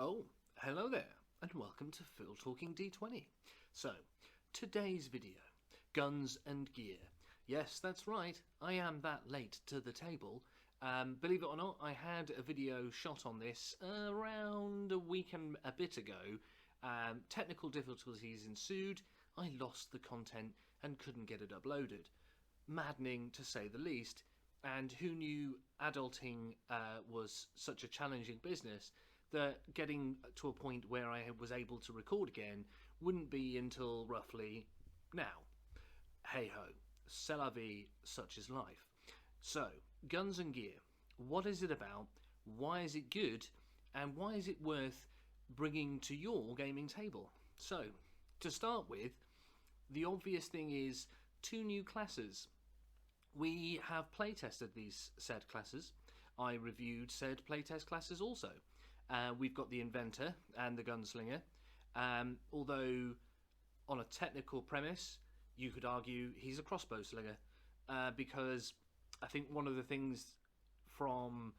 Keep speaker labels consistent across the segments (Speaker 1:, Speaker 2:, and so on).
Speaker 1: Oh, hello there, and welcome to Phil Talking D20. So, today's video, guns and gear. Yes, that's right, I am that late to the table. Believe it or not, I had a video shot on this around a week and a bit ago. Technical difficulties ensued, I lost the content and couldn't get it uploaded. Maddening to say the least, and who knew adulting was such a challenging business that getting to a point where I was able to record again wouldn't be until roughly now. Hey ho, c'est la vie, such is life. So, guns and gear. What is it about? Why is it good? And why is it worth bringing to your gaming table? So, to start with, the obvious thing is two new classes. We have playtested these said classes. I reviewed said playtest classes also. We've got the Inventor and the Gunslinger, although on a technical premise you could argue he's a crossbow slinger, because I think one of the things from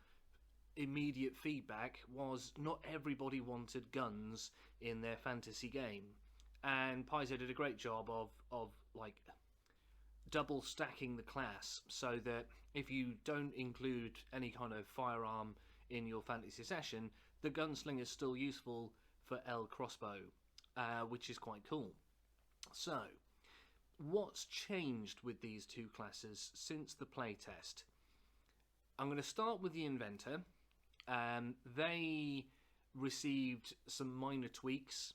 Speaker 1: immediate feedback was not everybody wanted guns in their fantasy game, and Paizo did a great job of like double stacking the class so that if you don't include any kind of firearm in your fantasy session, the Gunslinger is still useful for L crossbow, which is quite cool. So, what's changed with these two classes since the playtest? I'm going to start with the Inventor. They received some minor tweaks.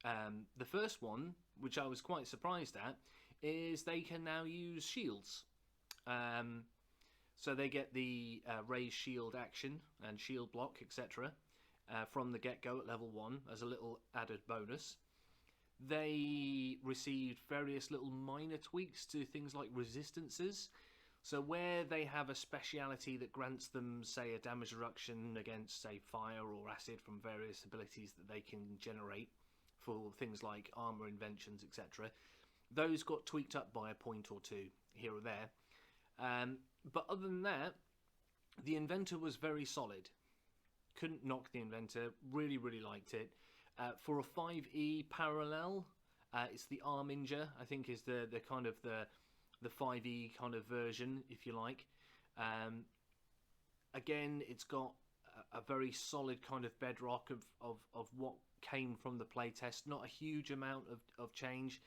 Speaker 1: The first one, which I was quite surprised at, is they can now use shields. So they get the raise shield action and shield block, etc. From the get-go at level 1 as a little added bonus. They received various little minor tweaks to things like resistances. So where they have a speciality that grants them, say, a damage reduction against, say, fire or acid from various abilities that they can generate for things like armor inventions, etc., those got tweaked up by a point or two here or there. But other than that, the Inventor was very solid. Couldn't knock the Inventor. Really, really liked it. For a 5e parallel, it's the Arminger, I think, is the kind of the 5e kind of version, if you like. Again, it's got a very solid kind of bedrock of what came from the playtest. Not a huge amount of change.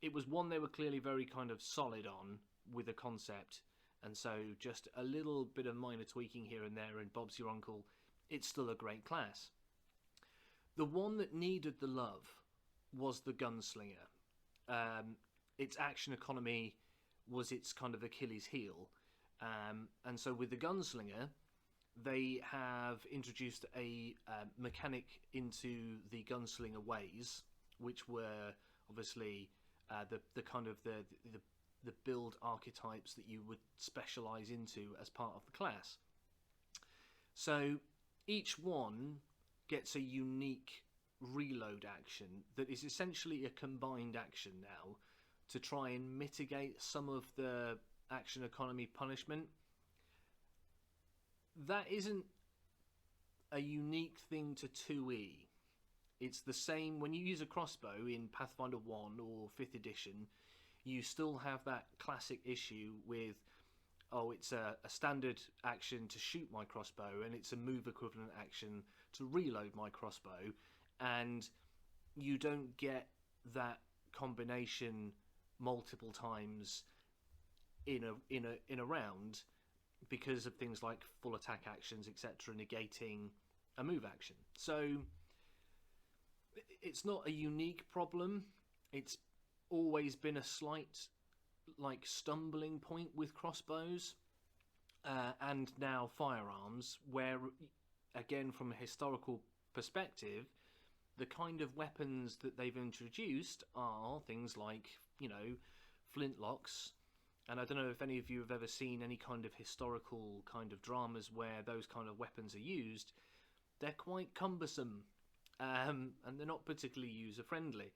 Speaker 1: It was one they were clearly very kind of solid on with a concept. And so just a little bit of minor tweaking here and there, and Bob's your uncle. It's still a great class. The one that needed the love was the Gunslinger. Its action economy was its kind of Achilles heel. And so with the Gunslinger, they have introduced a mechanic into the Gunslinger ways, which were obviously the kind of the build archetypes that you would specialize into as part of the class. So each one gets a unique reload action that is essentially a combined action now to try and mitigate some of the action economy punishment. That isn't a unique thing to 2E. It's the same when you use a crossbow in Pathfinder 1 or 5th edition. You still have that classic issue with, oh, it's a standard action to shoot my crossbow and it's a move equivalent action to reload my crossbow, and you don't get that combination multiple times in a round because of things like full attack actions, etc., negating a move action. So it's not a unique problem. It's always been a slight like stumbling point with crossbows and now firearms, where again from a historical perspective the kind of weapons that they've introduced are things like, you know, flintlocks. And I don't know if any of you have ever seen any kind of historical kind of dramas where those kind of weapons are used. They're quite cumbersome, and they're not particularly user friendly.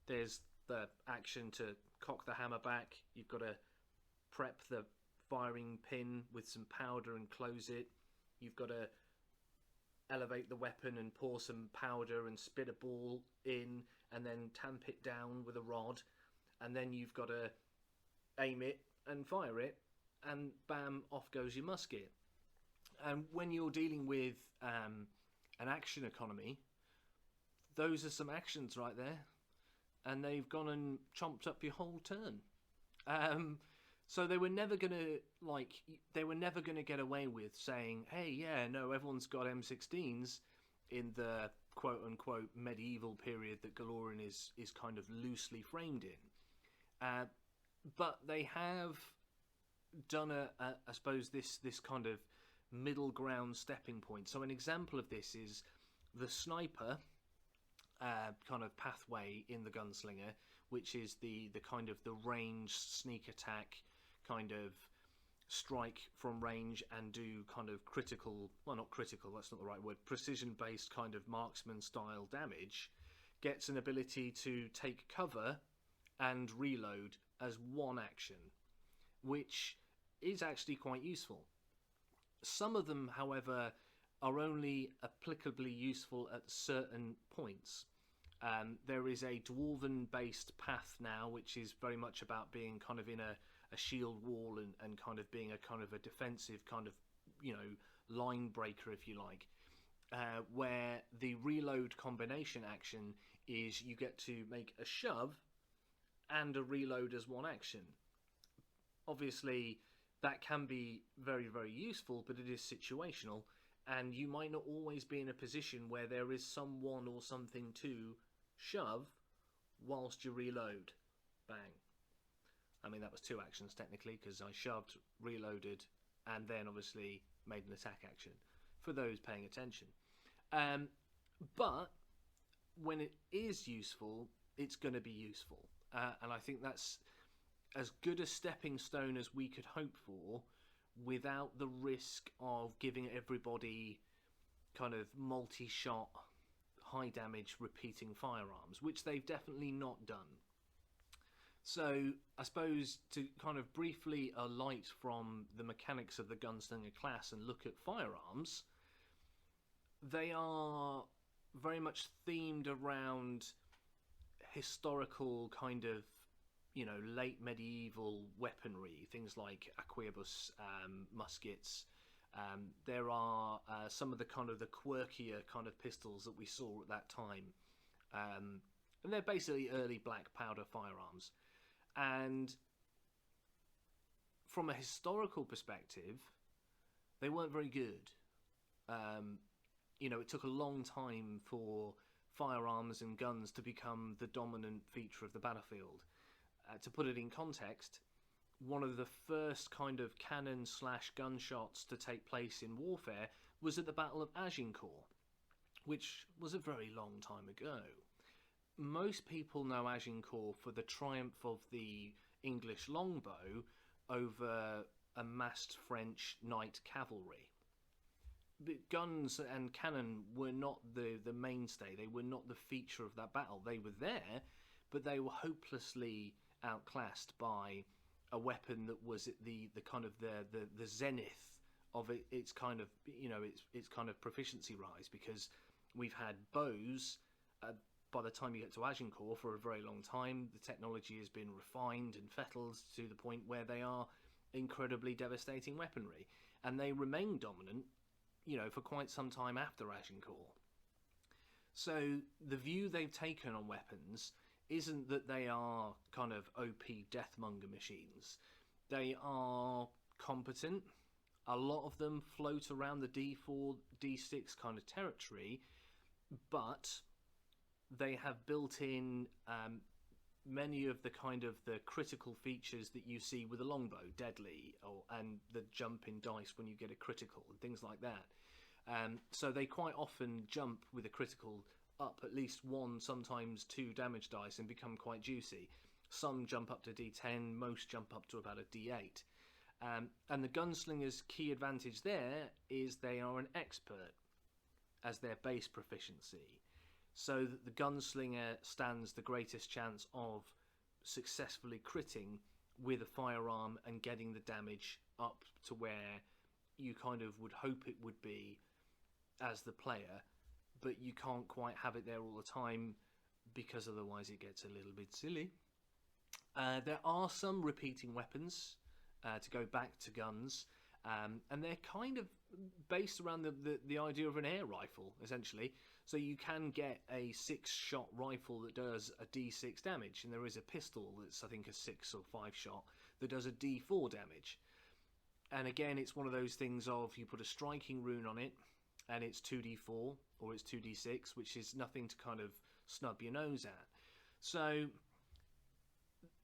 Speaker 1: There's the action to cock the hammer back. You've got to prep the firing pin with some powder and close it. You've got to elevate the weapon and pour some powder and spit a ball in and then tamp it down with a rod, and then you've got to aim it and fire it, and bam, off goes your musket. And when you're dealing with an action economy, those are some actions right there, and they've gone and chomped up your whole turn. So they were never gonna get away with saying, "Hey, yeah, no, everyone's got M16s" in the quote unquote medieval period that Galorian is kind of loosely framed in. But they have done I suppose this kind of middle ground stepping point. So an example of this is the sniper kind of pathway in the Gunslinger, which is the kind of the range sneak attack, kind of strike from range and do kind of critical, well, not critical, that's not the right word, precision based kind of marksman style damage, gets an ability to take cover and reload as one action, which is actually quite useful. Some of them, however, are only applicably useful at certain points. There is a dwarven-based path now, which is very much about being kind of in a shield wall and kind of being a kind of a defensive kind of, line breaker, if you like, where the reload combination action is you get to make a shove and a reload as one action. Obviously, that can be very, very useful, but it is situational, and you might not always be in a position where there is someone or something to shove whilst you reload. Bang. I mean, that was two actions technically, because I shoved, reloaded, and then obviously made an attack action, for those paying attention. But when it is useful, it's going to be useful. And I think that's as good a stepping stone as we could hope for, without the risk of giving everybody kind of multi-shot, high damage repeating firearms, which they've definitely not done. So I suppose to kind of briefly alight from the mechanics of the Gunslinger class and look at firearms, they are very much themed around historical kind of, late medieval weaponry, things like arquebus, muskets. There are some of the kind of the quirkier kind of pistols that we saw at that time, and they're basically early black powder firearms. And from a historical perspective, they weren't very good. It took a long time for firearms and guns to become the dominant feature of the battlefield. To put it in context, one of the first kind of cannon/gunshots to take place in warfare was at the Battle of Agincourt, which was a very long time ago. Most people know Agincourt for the triumph of the English longbow over amassed French knight cavalry. But guns and cannon were not the mainstay. They were not the feature of that battle. They were there, but they were hopelessly outclassed by a weapon that was at the kind of the zenith of its kind of its kind of proficiency rise, because we've had bows by the time you get to Agincourt for a very long time. The technology has been refined and fettled to the point where they are incredibly devastating weaponry, and they remain dominant for quite some time after Agincourt. So the view they've taken on weapons isn't that they are kind of OP deathmonger machines. They are competent. A lot of them float around the D4, D6 kind of territory, but they have built in many of the kind of the critical features that you see with a longbow, deadly, and the jump in dice when you get a critical and things like that. So they quite often jump with a critical up at least one, sometimes two damage dice and become quite juicy. Some jump up to D10, most jump up to about a D8. And the Gunslinger's key advantage there is they are an expert as their base proficiency, so that the Gunslinger stands the greatest chance of successfully critting with a firearm and getting the damage up to where you kind of would hope it would be as the player, but you can't quite have it there all the time because otherwise it gets a little bit silly. There are some repeating weapons to go back to guns, and they're kind of based around the idea of an air rifle, essentially. So you can get a 6-shot rifle that does a d6 damage, and there is a pistol that's, I think, a 6 or 5-shot that does a d4 damage. And again, it's one of those things of you put a striking rune on it, and it's 2d4 or it's 2d6, which is nothing to kind of snub your nose at. So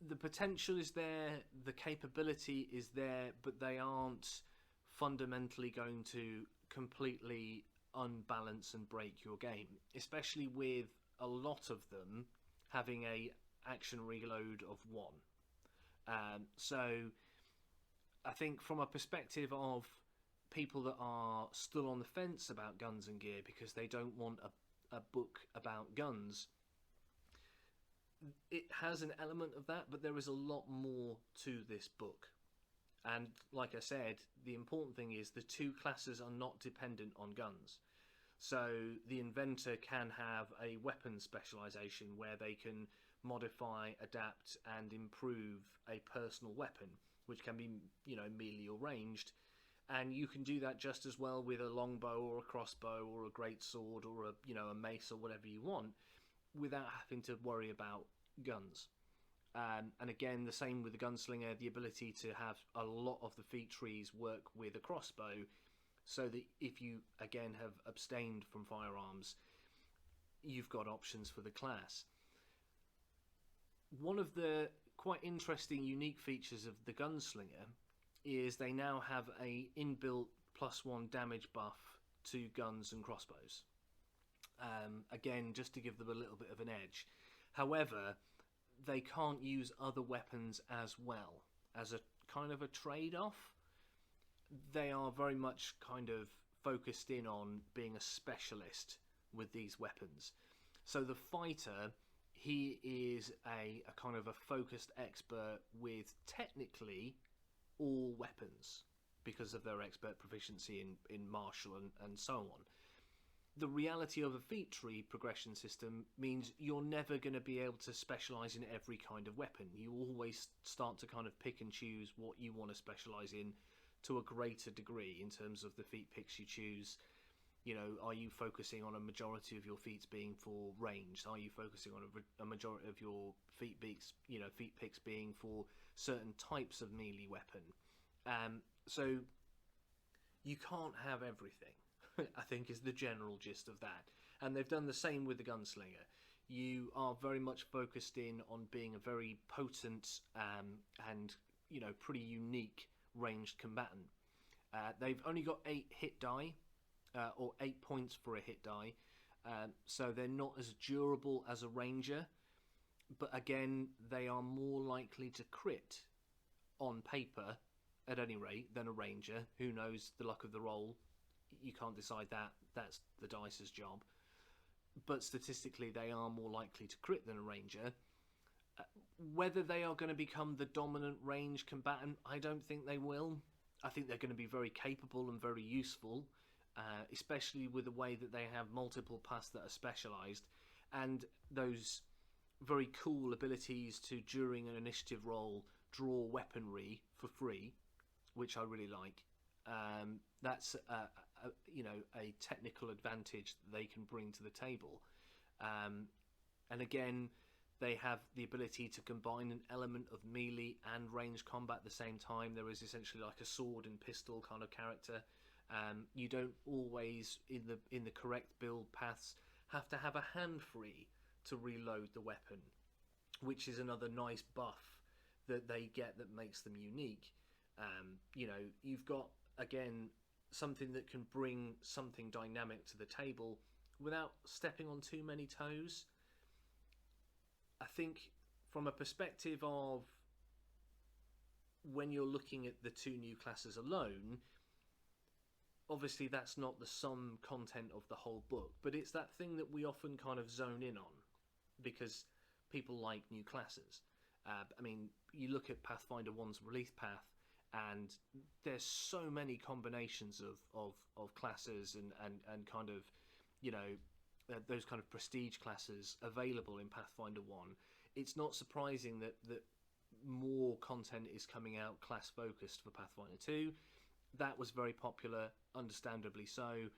Speaker 1: the potential is there, the capability is there, but they aren't fundamentally going to completely unbalance and break your game, especially with a lot of them having a action reload of 1. So I think from a perspective of people that are still on the fence about guns and gear because they don't want a book about guns, it has an element of that, but there is a lot more to this book. And like I said, the important thing is the 2 classes are not dependent on guns. So the Inventor can have a weapon specialization where they can modify, adapt, and improve a personal weapon, which can be, melee or ranged. And you can do that just as well with a longbow or a crossbow or a greatsword or a mace or whatever you want, without having to worry about guns. And again, the same with the Gunslinger, the ability to have a lot of the feat trees work with a crossbow, so that if you, again, have abstained from firearms, you've got options for the class. One of the quite interesting, unique features of the Gunslinger is they now have a inbuilt +1 damage buff to guns and crossbows. Again, just to give them a little bit of an edge. However, they can't use other weapons as well. As a kind of a trade-off, they are very much kind of focused in on being a specialist with these weapons. So the fighter, he is a kind of a focused expert with technically all weapons because of their expert proficiency in martial and so on. The reality of a feat tree progression system means you're never going to be able to specialise in every kind of weapon. You always start to kind of pick and choose what you want to specialise in to a greater degree in terms of the feat picks you choose. Are you focusing on a majority of your feats being for ranged? Are you focusing on a majority of your feat picks being for certain types of melee weapon? So you can't have everything. I think is the general gist of that. And they've done the same with the Gunslinger. You are very much focused in on being a very potent and pretty unique ranged combatant. They've only got 8 hit die, or 8 points for a hit die, so they're not as durable as a ranger, but again, they are more likely to crit on paper, at any rate, than a ranger. Who knows the luck of the roll? You can't decide that. That's the dice's job. But statistically, they are more likely to crit than a ranger. Whether they are going to become the dominant range combatant, I don't think they will. I think they're going to be very capable and very useful, especially with the way that they have multiple paths that are specialised, and those very cool abilities to, during an initiative roll, draw weaponry for free, which I really like. That's a technical advantage that they can bring to the table. And again, they have the ability to combine an element of melee and ranged combat at the same time. There is essentially like a sword and pistol kind of character. You don't always, in the correct build paths, have to have a hand free to reload the weapon, which is another nice buff that they get that makes them unique. You've got, again, something that can bring something dynamic to the table without stepping on too many toes. I think from a perspective of when you're looking at the 2 new classes alone, obviously that's not the sum content of the whole book, but it's that thing that we often kind of zone in on because people like new classes. You look at Pathfinder 1's release path, and there's so many combinations of classes and kind of, you know, those kind of prestige classes available in Pathfinder 1. It's not surprising that more content is coming out class focused for Pathfinder 2. That was very popular, understandably so.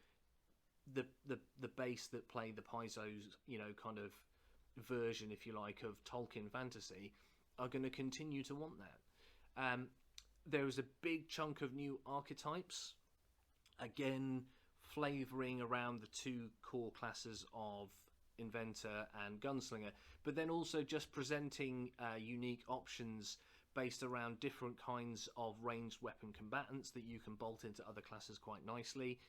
Speaker 1: The base that play the Paizo's, you know, kind of version, if you like, of Tolkien fantasy are going to continue to want that. There was a big chunk of new archetypes, again flavouring around the two core classes of Inventor and Gunslinger, but then also just presenting unique options based around different kinds of ranged weapon combatants that you can bolt into other classes quite nicely.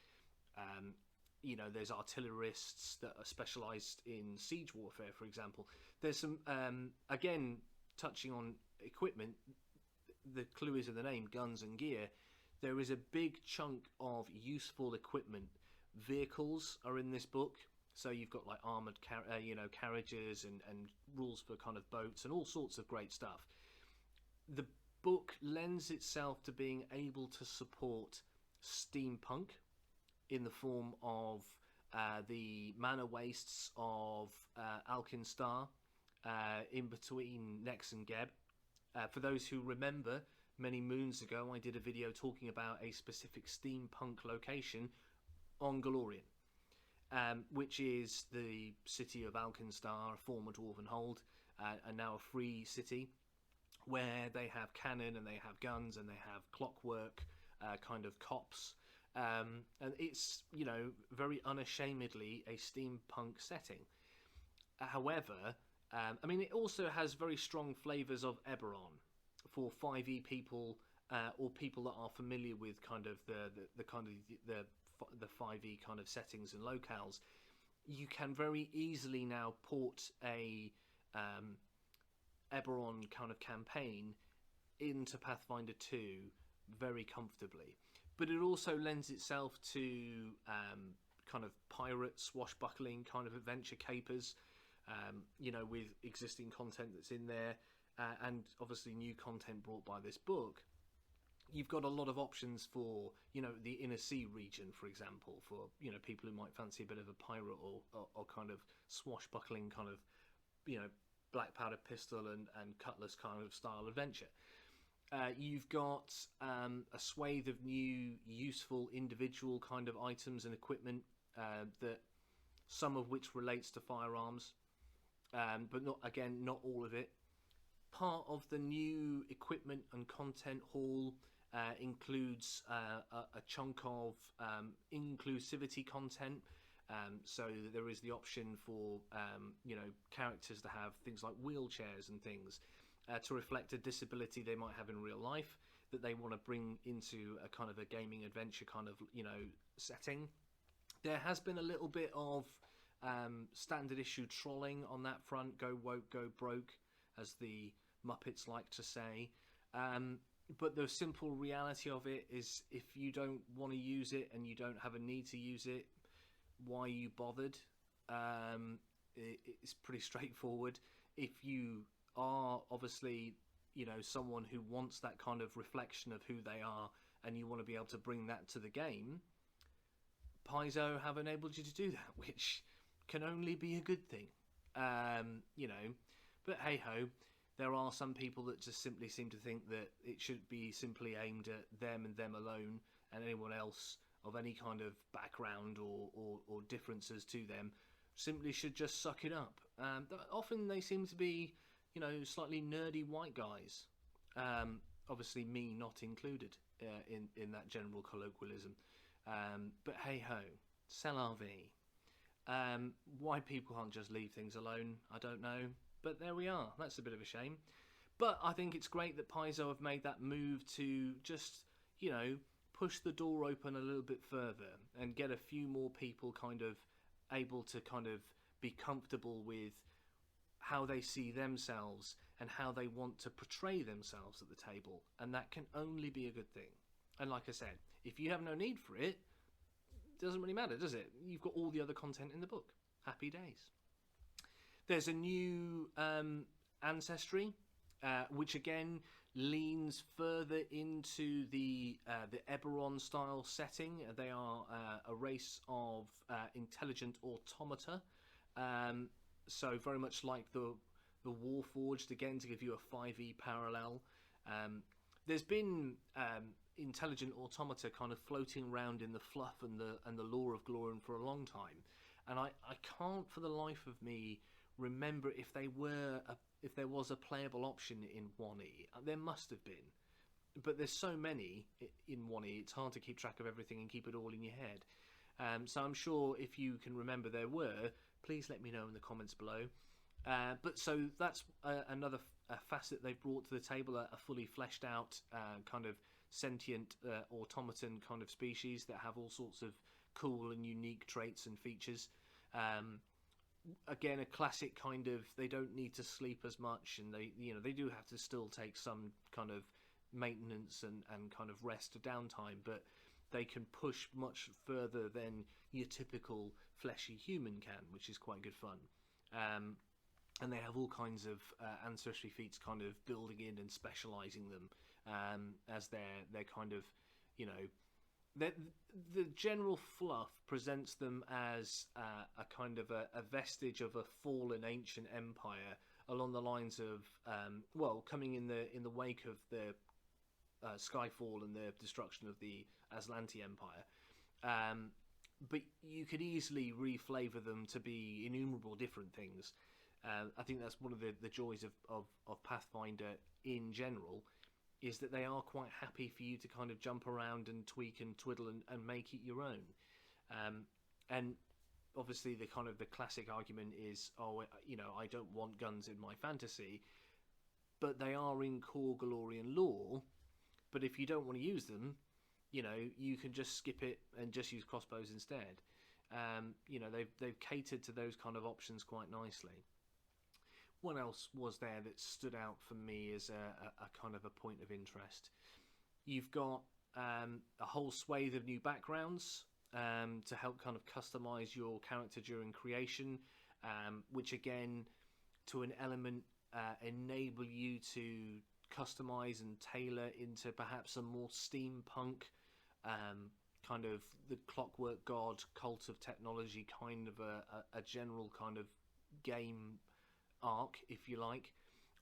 Speaker 1: You know, there's artillerists that are specialised in siege warfare, for example. There's some, again, touching on equipment, the clue is in the name, guns and gear. There is a big chunk of useful equipment. Vehicles are in this book. So you've got like armoured carriages and rules for kind of boats and all sorts of great stuff. The book lends itself to being able to support steampunk in the form of the manor wastes of Alkinstar, in between Nex and Geb. For those who remember, many moons ago I did a video talking about a specific steampunk location on Golorian, which is the city of Alkinstar, a former dwarven hold, and now a free city, where they have cannon and they have guns and they have clockwork kind of cops. And it's, you know, very unashamedly a steampunk setting. However, I mean, it also has very strong flavours of Eberron for 5e people, or people that are familiar with kind of the 5e kind of settings and locales. You can very easily now port a Eberron kind of campaign into Pathfinder 2 very comfortably. But it also lends itself to kind of pirate swashbuckling kind of adventure capers, you know, with existing content that's in there, and obviously new content brought by this book. You've got a lot of options for, you know, the inner sea region, for example, for, you know, people who might fancy a bit of a pirate or kind of swashbuckling kind of, you know, black powder pistol and cutlass kind of style adventure. You've got a swathe of new useful individual kind of items and equipment, that some of which relates to firearms, but not all of it. Part of the new equipment and content haul includes a chunk of inclusivity content. So there is the option for you know, characters to have things like wheelchairs and things to reflect a disability they might have in real life that they want to bring into a kind of a gaming adventure kind of, you know, setting. There has been a little bit of standard issue trolling on that front. Go woke, go broke, as the Muppets like to say. But the simple reality of it is, if you don't want to use it and you don't have a need to use it, why are you bothered? It's pretty straightforward. If you are obviously, you know, someone who wants that kind of reflection of who they are, and you want to be able to bring that to the game, Paizo have enabled you to do that, which can only be a good thing. You know, but hey ho, there are some people that just simply seem to think that it should be simply aimed at them and them alone, and anyone else of any kind of background or differences to them simply should just suck it up. Often they seem to be, you know, slightly nerdy white guys. Obviously me not included in that general colloquialism. But hey ho, c'est la vie. Why people can't just leave things alone, I don't know. But there we are. That's a bit of a shame. But I think it's great that Paizo have made that move to just, you know, push the door open a little bit further and get a few more people kind of able to kind of be comfortable with how they see themselves and how they want to portray themselves at the table. And that can only be a good thing. And like I said, if you have no need for it, it doesn't really matter, does it? You've got all the other content in the book. Happy days. There's a new Ancestry, which again leans further into the Eberron style setting. They are a race of intelligent automata, so very much like the Warforged. Again, to give you a 5e parallel, there's been intelligent automata kind of floating around in the fluff and the lore of Glorian for a long time, and I can't for the life of me remember if there was a playable option in 1e. There must have been, but there's so many in 1e, it's hard to keep track of everything and keep it all in your head. So I'm sure if you can remember there were, please let me know in the comments below. But so that's another facet they've brought to the table, a fully fleshed out kind of sentient automaton kind of species that have all sorts of cool and unique traits and features. Again, a classic kind of, they don't need to sleep as much, and they do have to still take some kind of maintenance and kind of rest downtime, but they can push much further than your typical fleshy human can, which is quite good fun. And they have all kinds of ancestry feats kind of building in and specializing them as they're kind of, the general fluff presents them as a kind of a vestige of a fallen ancient empire along the lines of coming in the wake of the Skyfall and the destruction of the Aslanti Empire. But you could easily reflavor them to be innumerable different things. I think that's one of the joys of Pathfinder in general, is that they are quite happy for you to kind of jump around and tweak and twiddle and make it your own. And obviously the kind of the classic argument is, I don't want guns in my fantasy, but they are in core Galorian lore. But if you don't want to use them, you can just skip it and just use crossbows instead. They've catered to those kind of options quite nicely. What else was there that stood out for me as a kind of a point of interest? You've got a whole swathe of new backgrounds to help kind of customize your character during creation, which again, to an element, enable you to customize and tailor into perhaps a more steampunk kind of the Clockwork God, Cult of Technology kind of a general kind of game arc, if you like,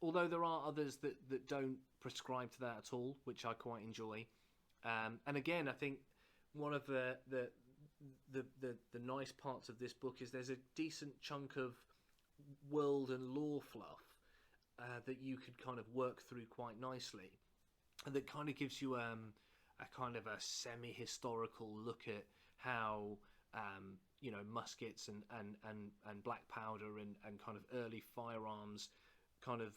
Speaker 1: although there are others that don't prescribe to that at all, which I quite enjoy. And again, I think one of the nice parts of this book is there's a decent chunk of world and lore fluff that you could kind of work through quite nicely, and that kind of gives you a kind of a semi-historical look at how muskets and black powder and kind of early firearms kind of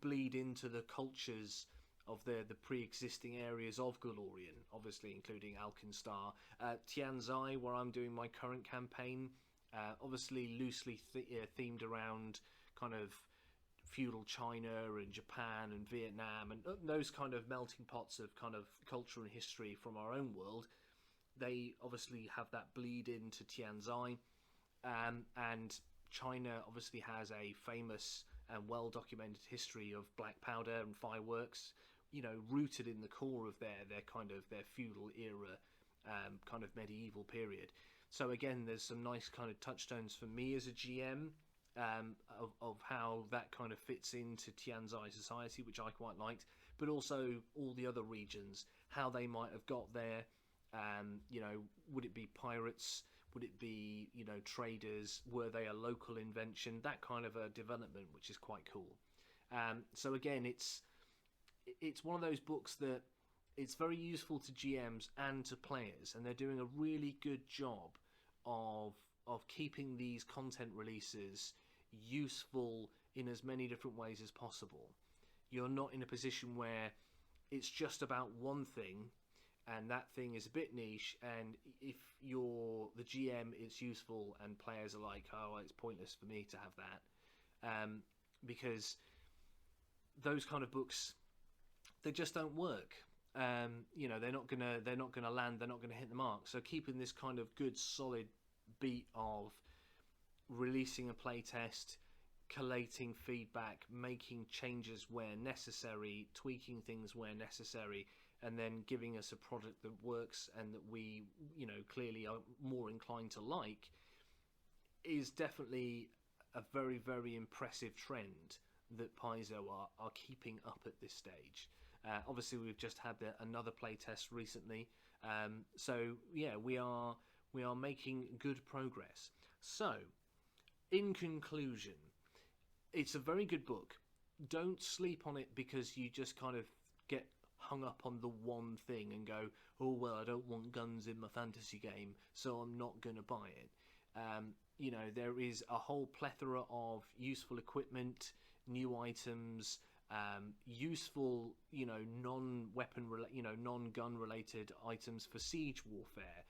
Speaker 1: bleed into the cultures of the pre-existing areas of Galorian, obviously including Alkenstar. Tianzai, where I'm doing my current campaign, obviously loosely themed around kind of feudal China and Japan and Vietnam and those kind of melting pots of kind of culture and history from our own world. They obviously have that bleed into Tianzai, and China obviously has a famous and well-documented history of black powder and fireworks, rooted in the core of their kind of their feudal era, kind of medieval period. So again, there's some nice kind of touchstones for me as a GM of how that kind of fits into Tianzai society, which I quite liked, but also all the other regions, how they might have got there. Would it be pirates? Would it be, traders? Were they a local invention? That kind of a development, which is quite cool. So again, it's one of those books that it's very useful to GMs and to players, and they're doing a really good job of keeping these content releases useful in as many different ways as possible. You're not in a position where it's just about one thing, and that thing is a bit niche, and if you're the GM, it's useful, and players are like, oh, it's pointless for me to have that, because those kind of books, they just don't work. They're not gonna land, they're not gonna hit the mark. So keeping this kind of good solid beat of releasing a playtest, collating feedback, making changes where necessary, tweaking things where necessary, and then giving us a product that works and that we, clearly are more inclined to like, is definitely a very, very impressive trend that Paizo are keeping up at this stage. Obviously, we've just had another playtest recently, so yeah, we are making good progress. So, in conclusion, it's a very good book. Don't sleep on it because you just kind of get hung up on the one thing and go, oh well, I don't want guns in my fantasy game, so I'm not going to buy it. There is a whole plethora of useful equipment, new items, useful, non-weapon, non-gun related items for siege warfare.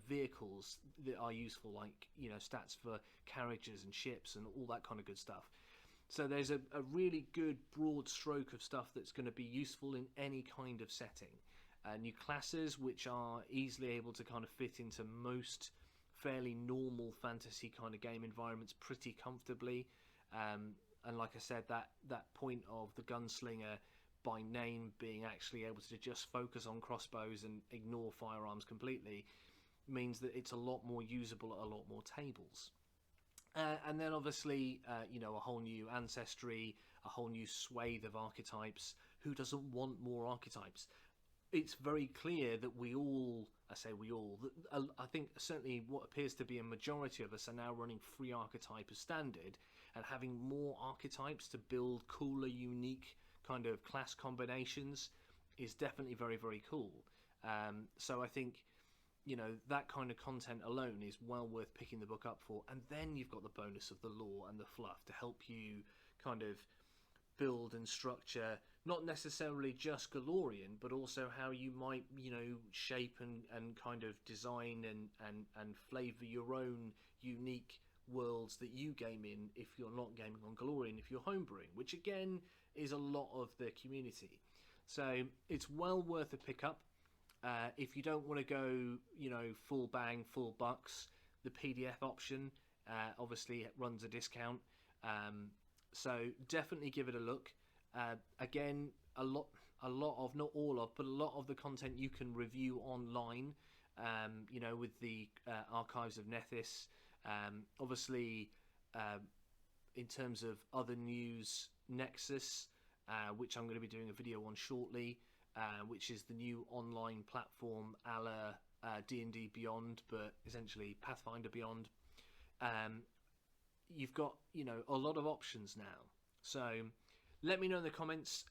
Speaker 1: Vehicles that are useful, like stats for carriages and ships and all that kind of good stuff. So there's a really good broad stroke of stuff that's going to be useful in any kind of setting. New classes which are easily able to kind of fit into most fairly normal fantasy kind of game environments pretty comfortably. And like I said, that point of the Gunslinger by name being actually able to just focus on crossbows and ignore firearms completely means that it's a lot more usable at a lot more tables. And then obviously, a whole new Ancestry, a whole new swathe of archetypes. Who doesn't want more archetypes? It's very clear that we all, I say we all, I think certainly what appears to be a majority of us are now running free archetype as standard, and having more archetypes to build cooler, unique kind of class combinations is definitely very, very cool. So I think, that kind of content alone is well worth picking the book up for. And then you've got the bonus of the lore and the fluff to help you kind of build and structure not necessarily just Galorian, but also how you might, shape and kind of design and flavour your own unique worlds that you game in if you're not gaming on Galorian, if you're homebrewing, which again is a lot of the community. So it's well worth a pickup. If you don't want to go, full bang, full bucks, the PDF option obviously runs a discount. So definitely give it a look. Again, a lot of, not all of, but a lot of the content you can review online, with the Archives of Nethys. Obviously, in terms of other news, Nexus, which I'm going to be doing a video on shortly, which is the new online platform a la D&D Beyond, but essentially Pathfinder Beyond. You've got, a lot of options now. So let me know in the comments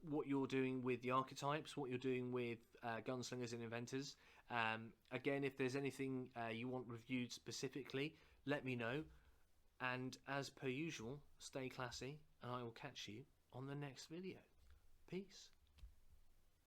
Speaker 1: what you're doing with the archetypes, what you're doing with Gunslingers and Inventors. Again, if there's anything you want reviewed specifically, let me know. And as per usual, stay classy, and I will catch you on the next video. Peace.